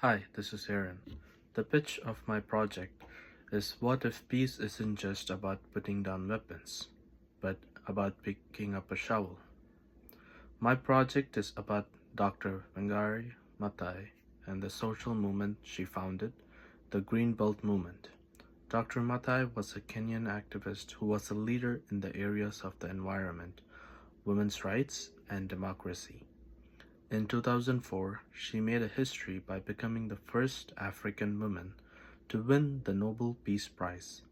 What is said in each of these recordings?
Hi, this is Aaron. The pitch of my project is what if peace isn't just about putting down weapons, but about picking up a shovel? My project is about Dr. Wangari Maathi and the social movement she founded, the Green Belt Movement. Dr. Maathi was a Kenyan activist who was a leader in the areas of the environment, women's rights, and democracy. In 2004, she made a history by becoming the first African woman to win the Nobel Peace Prize.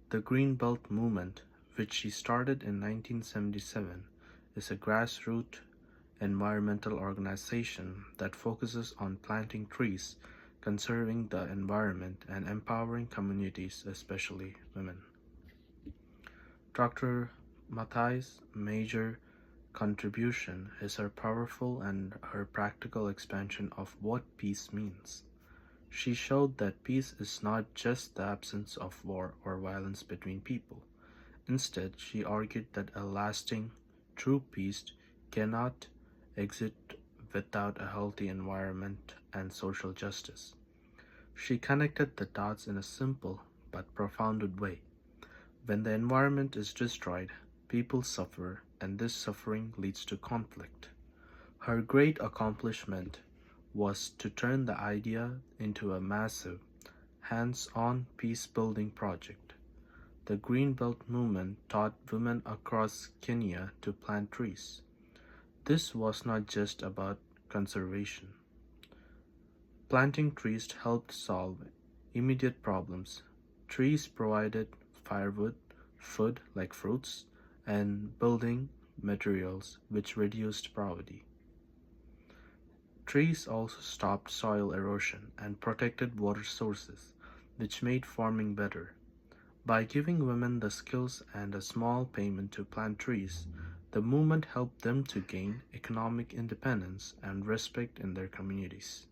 The Green Belt Movement, which she started in 1977, is a grassroots environmental organization that focuses on planting trees, conserving the environment, and empowering communities, especially women. Dr. Mathai's major contribution is her powerful and her practical expansion of what peace means. She showed that peace is not just the absence of war or violence between people. Instead, she argued that a lasting, true peace cannot exist without a healthy environment and social justice. She connected the dots in a simple but profound way. When the environment is destroyed, people suffer, and this suffering leads to conflict. Her great accomplishment was to turn the idea into a massive, hands on peace building project. The Green Belt movement taught women across Kenya to plant trees. This was not just about conservation. Planting trees helped solve immediate problems. Trees provided firewood, food like fruits, and building materials which reduced poverty. Trees also stopped soil erosion and protected water sources, which made farming better. By giving women the skills and a small payment to plant trees, the movement helped them to gain economic independence and respect in their communities.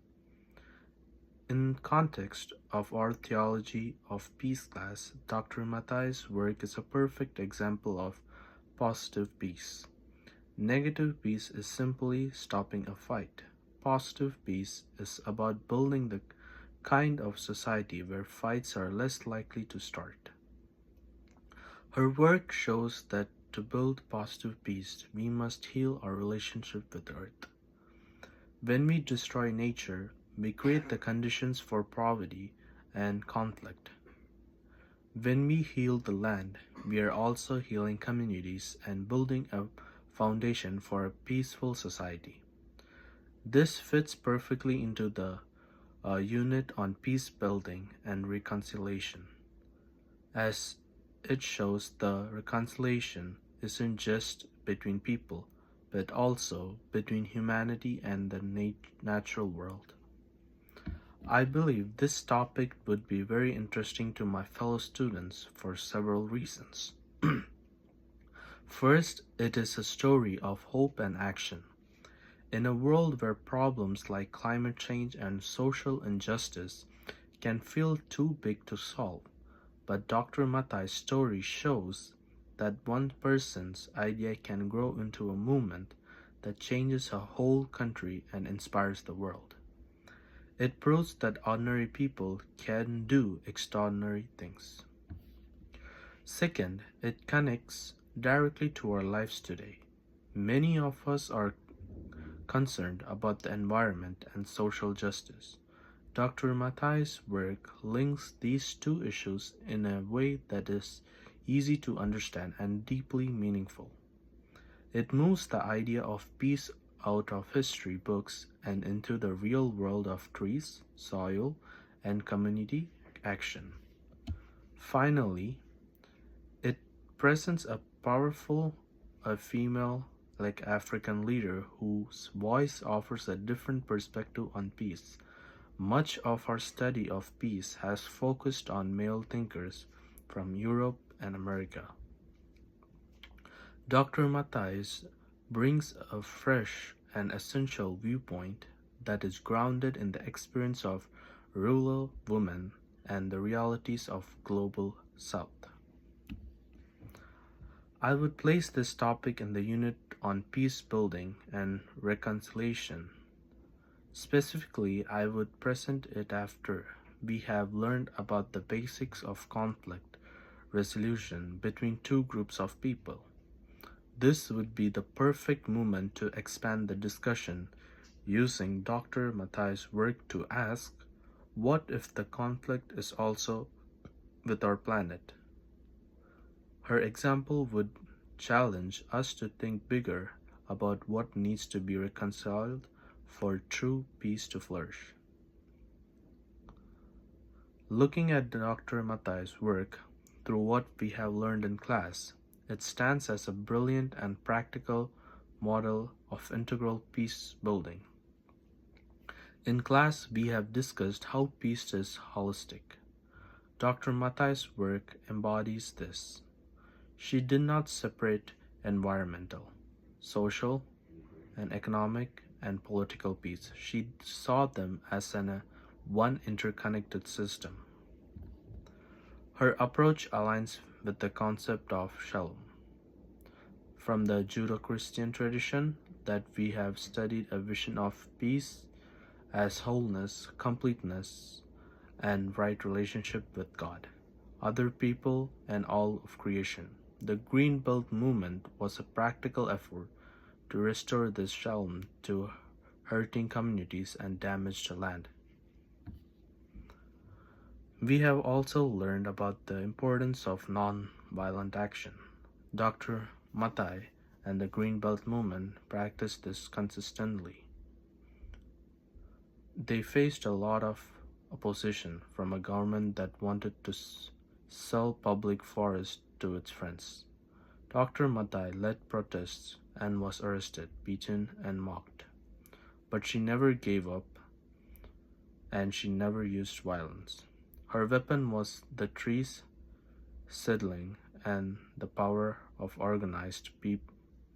In context of our theology of peace class, Dr. Mattai's work is a perfect example of positive peace. Negative peace is simply stopping a fight. Positive peace is about building the kind of society where fights are less likely to start. Her work shows that to build positive peace, we must heal our relationship with Earth. When we destroy nature, we create the conditions for poverty and conflict. When we heal the land, we are also healing communities and building a foundation for a peaceful society. This fits perfectly into the unit on peace building and reconciliation, as it shows the reconciliation isn't just between people, but also between humanity and the natural world. I believe this topic would be very interesting to my fellow students for several reasons. First, it is a story of hope and action. In a world where problems like climate change and social injustice can feel too big to solve, but Dr. Matai's story shows that one person's idea can grow into a movement that changes a whole country and inspires the world. It proves that ordinary people can do extraordinary things. Second, it connects directly to our lives today. Many of us are concerned about the environment and social justice. Dr. Mattai's work links these two issues in a way that is easy to understand and deeply meaningful. It moves the idea of peace out of history books and into the real world of trees, soil, and community action. Finally, it presents a powerful a female like African leader whose voice offers a different perspective on peace. Much of our study of peace has focused on male thinkers from Europe and America. Dr. Matthias brings a fresh and essential viewpoint that is grounded in the experience of rural women and the realities of global South. I would place this topic in the unit on peace building and reconciliation. Specifically, I would present it after we have learned about the basics of conflict resolution between two groups of people. This would be the perfect moment to expand the discussion using Dr. Mathai's work to ask, what if the conflict is also with our planet? Her example would challenge us to think bigger about what needs to be reconciled for true peace to flourish. Looking at Dr. Mathai's work through what we have learned in class, it stands as a brilliant and practical model of integral peace building. In class, we have discussed how peace is holistic. Dr. Mathai's work embodies this. She did not separate environmental, social, and economic and political peace. She saw them as one interconnected system. Her approach aligns with the concept of shalom. From the Judeo-Christian tradition that we have studied a vision of peace as wholeness, completeness, and right relationship with God, other people, and all of creation. The Green Belt movement was a practical effort to restore this shalom to hurting communities and damaged land. We have also learned about the importance of non-violent action. Dr. Mathai and the Green Belt movement practiced this consistently. They faced a lot of opposition from a government that wanted to sell public forests to its friends. Dr. Mathai led protests and was arrested, beaten, and mocked. But she never gave up and she never used violence. Her weapon was the trees, seedling, and the power of organized,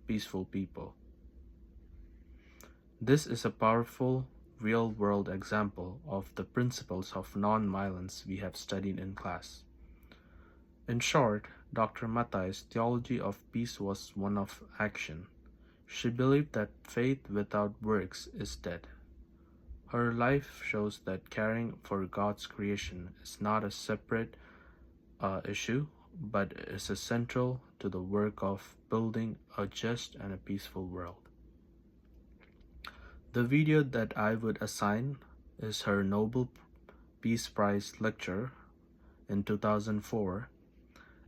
peaceful people. This is a powerful, real-world example of the principles of non-violence we have studied in class. In short, Dr. Mathai's theology of peace was one of action. She believed that faith without works is dead. Her life shows that caring for God's creation is not a separate issue, but is essential to the work of building a just and a peaceful world. The video that I would assign is her Nobel Peace Prize lecture in 2004.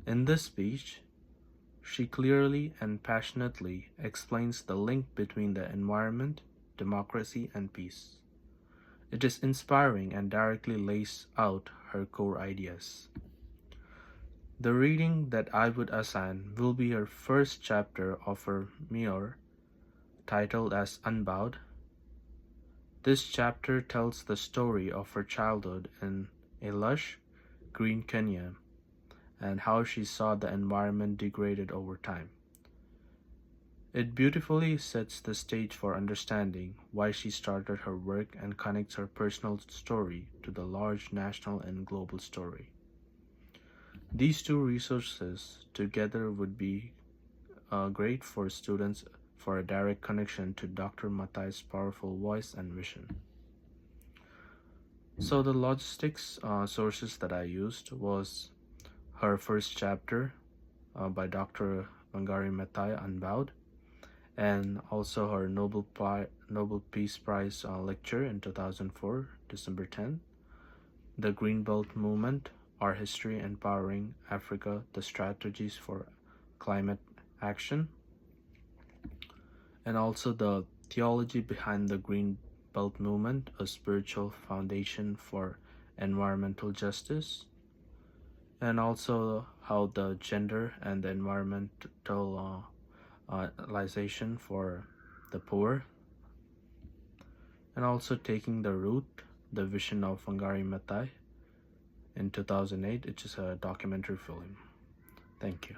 In this speech, she clearly and passionately explains the link between the environment, democracy, and peace. It is inspiring and directly lays out her core ideas. The reading that I would assign will be her first chapter of her memoir, titled as Unbowed. This chapter tells the story of her childhood in a lush, green Kenya and how she saw the environment degraded over time. It beautifully sets the stage for understanding why she started her work and connects her personal story to the large national and global story. These two resources together would be great for students for a direct connection to Dr. Mathai's powerful voice and vision. So the logistics sources that I used was her first chapter by Dr. Wangari Maathai, Unbowed, and also her Nobel Peace Prize lecture in 2004, December 10, the Green Belt Movement, Our History Empowering Africa, the Strategies for Climate Action, and also the Theology Behind the Green Belt Movement, a Spiritual Foundation for Environmental Justice, and also how the gender and the environmental realization for the poor, and also Taking the Root, the vision of Wangari Maathai in 2008, which is a documentary film. Thank you.